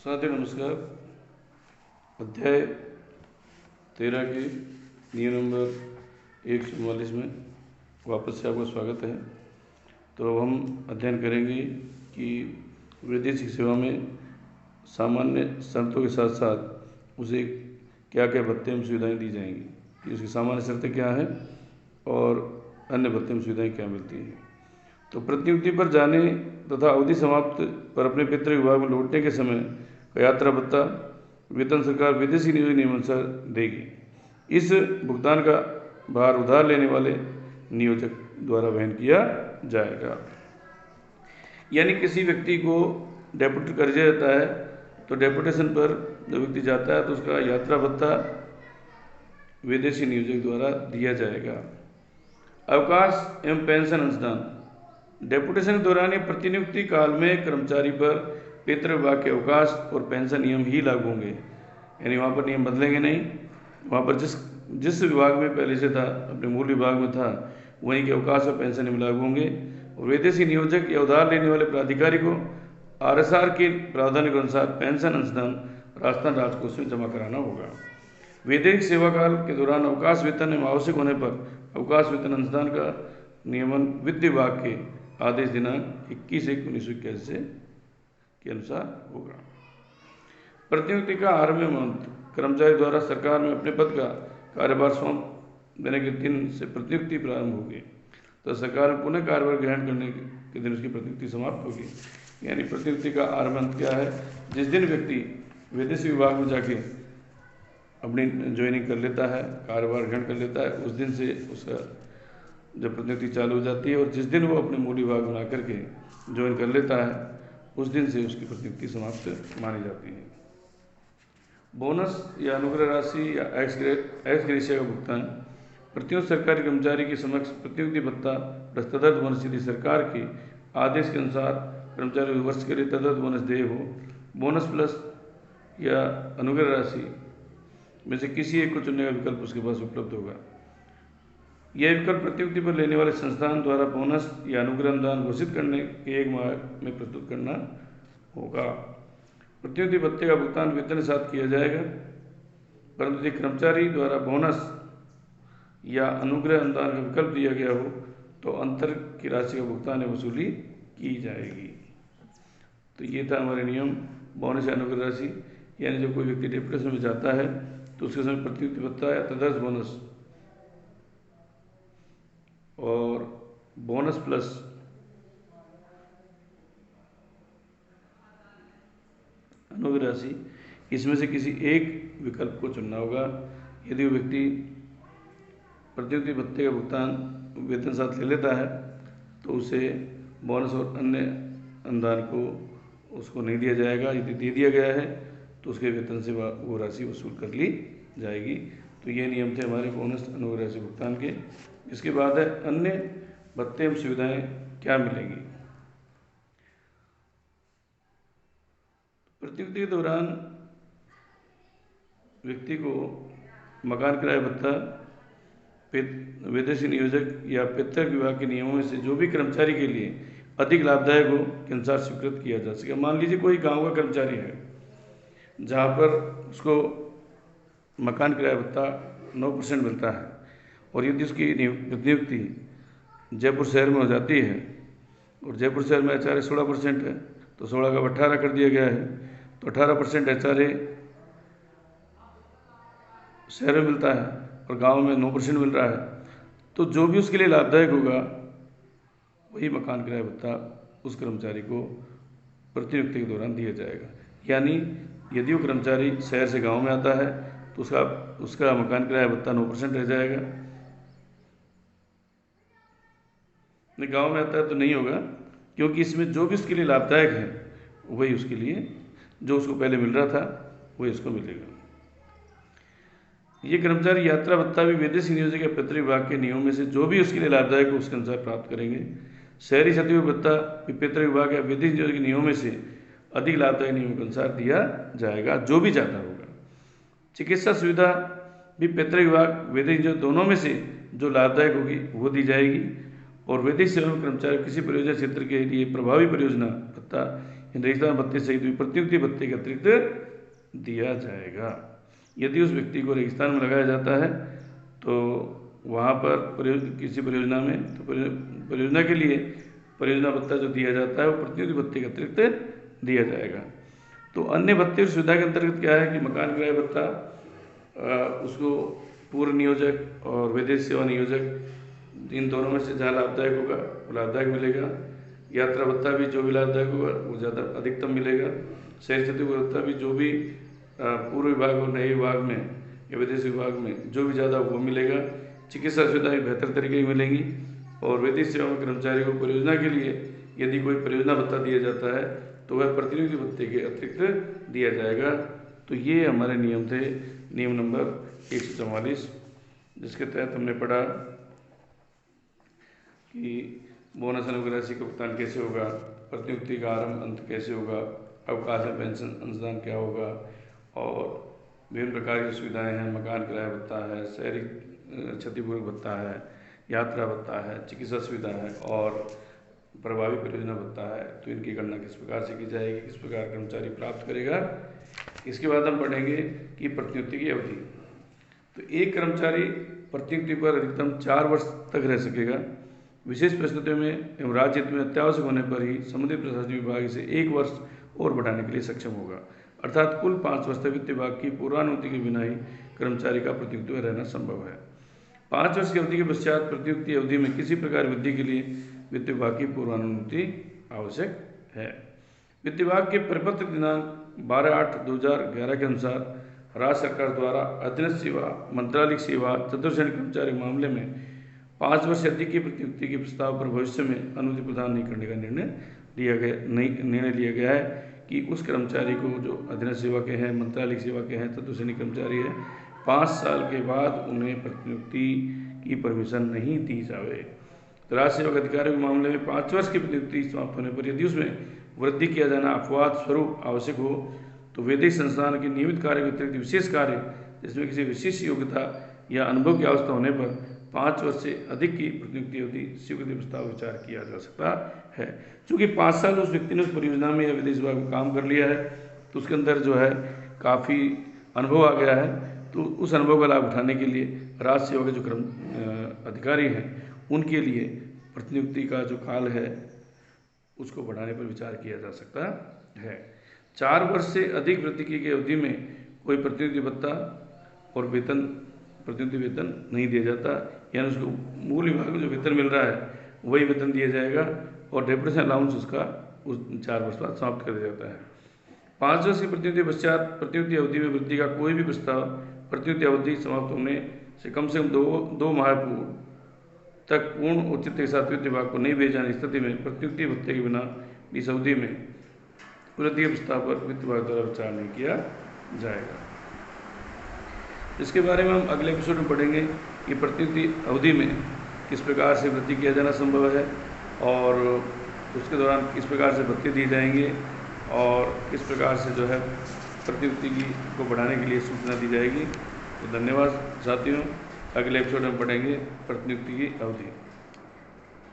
साथियों नमस्कार। अध्याय 13 के नियम नंबर 144 में वापस से आपका स्वागत है। तो अब हम अध्ययन करेंगे कि वैदेशिक सेवा में सामान्य शर्तों के साथ साथ उसे क्या क्या भत्ते एवं सुविधाएँ दी जाएंगी, कि उसकी सामान्य शर्तें क्या हैं और अन्य भत्ते एवं सुविधाएँ क्या मिलती हैं। तो प्रतिनियुक्ति पर जाने तथा अवधि समाप्त पर अपने पितृ विभाग में लौटने के समय का यात्रा भत्ता वेतन सरकार विदेशी नियोजन नियमानुसार देगी। इस भुगतान का भार उधार लेने वाले नियोजक द्वारा वहन किया जाएगा। यानी किसी व्यक्ति को डेपुट कर दिया जाता है तो डेपुटेशन पर जो व्यक्ति जाता है तो उसका यात्रा भत्ता विदेशी नियोजक द्वारा दिया जाएगा। अवकाश एवं पेंशन अंशदान। डेपुटेशन के दौरान या प्रतिनियुक्ति काल में कर्मचारी पर पितृ विभाग के अवकाश और पेंशन नियम ही लागू होंगे। यानी वहाँ पर नियम बदलेंगे नहीं। वहाँ पर जिस विभाग में पहले से था, अपने मूल विभाग में था, वहीं के अवकाश और पेंशन नियम लागू होंगे। और विदेशी नियोजक या उधार लेने वाले प्राधिकारी को RSR के प्रावधान के अनुसार पेंशन अंशदान राजस्थान राजकोष में जमा कराना होगा। वैदेशिक सेवा काल के दौरान अवकाश वेतन में आवश्यक होने पर अवकाश वेतन अंशदान का नियमन वित्त विभाग के आदेश दिनांक 21/1/1981 के अनुसार होगा। प्रतिनियुक्ति का आरंभ अंत। कर्मचारी द्वारा सरकार में अपने पद का कार्यभार सौंप देने के दिन से प्रतिनियुक्ति प्रारंभ होगी, तो सरकार में पुनः कार्यभार ग्रहण करने के दिन उसकी प्रतिनियुक्ति समाप्त होगी। यानी प्रतिनियुक्ति का आरंभ अंत क्या है? जिस दिन व्यक्ति विदेशी विभाग में जाके अपनी ज्वाइनिंग कर लेता है, कार्यभार ग्रहण कर लेता है, उस दिन से उसका जब प्रतिनियुक्ति चालू हो जाती है। और जिस दिन वो अपने मूल विभाग बना करके ज्वाइन कर लेता है, उस दिन से उसकी प्रतिनियुक्ति समाप्त मानी जाती है। बोनस या अनुग्रह राशि या एक्स ग्रेशिया का भुगतान। प्रतिनियुक्त सरकारी कर्मचारी के समक्ष प्रतिनियुक्ति भत्ता प्लस तदर्थ बोनस यदि सरकार के आदेश के अनुसार कर्मचारी वर्ष के लिए तदर्थ बोनस देय हो। बोनस प्लस या अनुग्रह राशि में से किसी एक को चुनने का विकल्प उसके पास उपलब्ध होगा। यह विकल्प प्रतिनियुक्ति पर लेने वाले संस्थान द्वारा बोनस या अनुग्रह अनुदान घोषित करने के 1 माह में प्रस्तुत करना होगा। प्रतिनियुक्ति भत्ते का भुगतान वेतन के साथ किया जाएगा, परंतु यदि कर्मचारी द्वारा बोनस या अनुग्रह अनुदान का विकल्प दिया गया हो तो अंतर की राशि का भुगतान या वसूली की जाएगी। तो ये था हमारे नियम बोनस या अनुग्रह राशि। यानी जब कोई व्यक्ति डेपुटेशन में जाता है तो उसके समय प्रतिनियुक्ति भत्ता या तदर्थ बोनस और बोनस प्लस अनुग्रह राशि, इसमें से किसी एक विकल्प को चुनना होगा। यदि वो व्यक्ति प्रतिनियुक्ति भत्ते का भुगतान वेतन साथ ले लेता है तो उसे बोनस और अन्य अनुदान को उसको नहीं दिया जाएगा। यदि दे दिया गया है तो उसके वेतन से वो राशि वसूल कर ली जाएगी। तो ये नियम थे हमारे बोनस अनुग्रह राशि भुगतान के। इसके बाद है अन्य भत्ते एवं सुविधाएं क्या मिलेंगी। प्रतिनियुक्ति के दौरान व्यक्ति को मकान किराया भत्ता विदेशी नियोजक या पितृ विभाग के नियमों में से जो भी कर्मचारी के लिए अधिक लाभदायक हो के अनुसार स्वीकृत किया जा सके। मान लीजिए कोई गांव का कर्मचारी है जहां पर उसको मकान किराया भत्ता 9% मिलता है, और यदि उसकी प्रतिनियुक्ति जयपुर शहर में हो जाती है और जयपुर शहर में HRA 16% है तो 16 का 18 कर दिया गया है, तो 18% HRA शहर में मिलता है और गांव में 9% मिल रहा है। तो जो भी उसके लिए लाभदायक होगा वही मकान किराया भत्ता उस कर्मचारी को प्रतिनियुक्ति के दौरान दिया जाएगा। यानी यदि वो कर्मचारी शहर से गांव में आता है तो उसका मकान किराया भत्ता 9% रह जाएगा। नहीं, गांव में आता है तो नहीं होगा, क्योंकि इसमें जो भी उसके लिए लाभदायक है वही उसके लिए, जो उसको पहले मिल रहा था वही उसको मिलेगा। ये कर्मचारी यात्रा भत्ता भी विदेशी नियोजक या पितृ विभाग के नियमों में से जो भी उसके लिए लाभदायक हो उसके अनुसार प्राप्त करेंगे। शहरी क्षतिपूर्ति भत्ता भी पितृ विभाग या विदेशी नियोजक के नियमों में से अधिक लाभदायक नियमों के अनुसार दिया जाएगा, जो भी ज़्यादा होगा। चिकित्सा सुविधा भी पितृ विभाग विदेशी नियोजक दोनों में से जो लाभदायक होगी वो दी जाएगी। और विदेशी सेवा कर्मचारी किसी परियोजना क्षेत्र के लिए प्रभावी परियोजना भत्ता रेगिस्तान भत्ते सहित भी प्रतिनियुक्ति भत्ते के अतिरिक्त दिया जाएगा। यदि उस व्यक्ति को रेगिस्तान में लगाया जाता है तो वहाँ पर किसी परियोजना में, तो परियोजना के लिए परियोजना भत्ता जो दिया जाता है वो प्रतिनियुक्ति भत्ते के अतिरिक्त दिया जाएगा। तो अन्य भत्ते और सुविधा के अंतर्गत क्या है कि मकान किराया भत्ता उसको पूर्व नियोजक और विदेश सेवा नियोजक इन दोनों में से जहाँ लाभदायक होगा वो लाभदायक मिलेगा। यात्रा भत्ता भी जो भी लाभदायक होगा वो ज़्यादा अधिकतम मिलेगा। शहरी क्षति भत्ता भी जो भी पूर्व विभाग और नए विभाग में या विदेश विभाग में जो भी ज़्यादा वो मिलेगा। चिकित्सा सुविधा भी बेहतर तरीके की मिलेंगी। और विदेश सेवा में कर्मचारी को परियोजना के लिए यदि कोई परियोजना भत्ता दिया जाता है तो वह प्रतिनियुक्ति भत्ते के अतिरिक्त दिया जाएगा। तो ये हमारे नियम थे, नियम नंबर 144, जिसके तहत हमने पढ़ा कि बोनस अनुग्रह राशि का भुगतान कैसे होगा, प्रतिनियुक्ति का आरंभ अंत कैसे होगा, अवकाश में पेंशन अंशदान क्या होगा, और विभिन्न प्रकार की सुविधाएं हैं। मकान किराया भत्ता है, शहरी क्षतिपूर्ति भत्ता है, यात्रा भत्ता है, चिकित्सा सुविधा है और प्रभावी परियोजना भत्ता है। तो इनकी गणना किस प्रकार से की जाएगी, किस प्रकार कर्मचारी प्राप्त करेगा। इसके बाद हम पढ़ेंगे कि प्रतिनियुक्ति की अवधि। तो एक कर्मचारी प्रतिनियुक्ति पर अधिकतम 4 वर्ष तक रह सकेगा। विशेष परिस्थितियों में एवं राज्य हित में अत्यावश्यक होने पर ही संबंधित प्रशासनिक विभाग इसे 1 वर्ष और बढ़ाने के लिए सक्षम होगा। अर्थात कुल 5 वर्ष तक वित्त विभाग की पूर्वानुमति के बिना ही कर्मचारी का प्रतिनियुक्ति में रहना संभव है। 5 वर्ष की अवधि के पश्चात प्रतिनियुक्ति अवधि में किसी प्रकार वृद्धि के लिए वित्त विभाग की पूर्वानुमति आवश्यक है। वित्त विभाग के परिपत्र दिनांक 12/8/2011 के अनुसार राज्य सरकार द्वारा अधीनस्थ सेवा, मंत्रालयिक सेवा, चतुर्थ कर्मचारी मामले में 5 वर्ष से अधिक की प्रतिनियुक्ति के प्रस्ताव पर भविष्य में अनुमति प्रदान नहीं करने का निर्णय लिया गया है कि उस कर्मचारी को जो अधीनस्थ सेवा के हैं, मंत्रालयिक सेवा के हैं, चतुर्थ कर्मचारी है, 5 साल के बाद उन्हें प्रतिनियुक्ति की परमिशन नहीं दी जाए। तो राज्य सेवक अधिकारियों के मामले में 5 वर्ष की प्रतिनियुक्ति समाप्त होने पर यदि उसमें वृद्धि किया जाना अपवाद स्वरूप आवश्यक हो तो वैदिक संस्थान के नियमित कार्य के अतिरिक्त विशेष कार्य जिसमें किसी विशेष योग्यता या अनुभव की आवश्यकता होने पर 5 वर्ष से अधिक की प्रतिनियुक्ति अवधि स्वीकृति प्रस्ताव विचार किया जा सकता है। चूँकि 5 साल उस व्यक्ति ने उस परियोजना में या विदेश विभाग में काम कर लिया है तो उसके अंदर जो है काफ़ी अनुभव आ गया है, तो उस अनुभव का लाभ उठाने के लिए राज्य सेवा के जो अधिकारी हैं उनके लिए प्रतिनियुक्ति का जो काल है उसको बढ़ाने पर विचार किया जा सकता है। 4 वर्ष से अधिक वृद्धि की गई अवधि में कोई प्रतिनियुक्ति भत्ता और प्रतिनियुक्ति वेतन नहीं दिया जाता, यानी उसको मूल विभाग में जो वेतन मिल रहा है वही वेतन दिया जाएगा और डेप्यूटेशन अलाउंस उसका उस 4 वर्ष बाद समाप्त कर दिया जाता है। 5 वर्ष की प्रतिनियुक्ति पश्चात प्रतिनियुक्ति अवधि में वृद्धि का कोई भी प्रस्ताव प्रतिनियुक्ति अवधि समाप्त होने से कम 2 माह पूर्व तक पूर्ण औचित्य के साथ वित्त विभाग को नहीं भेजे जाने की स्थिति में प्रतिनियुक्ति भत्ते के बिना इस अवधि में वृद्धि के प्रस्ताव पर वित्त विभाग द्वारा विचार नहीं किया जाएगा। इसके बारे में हम अगले एपिसोड में पढ़ेंगे कि प्रतिनियुक्ति अवधि में किस प्रकार से वृद्धि किया जाना संभव है और उसके दौरान किस प्रकार से भत्ते दिए जाएंगे और किस प्रकार से जो है प्रतिनियुक्ति को बढ़ाने के लिए सूचना दी जाएगी। तो धन्यवाद साथियों, अगले एपिसोड में पढ़ेंगे प्रतिनियुक्ति की अवधि।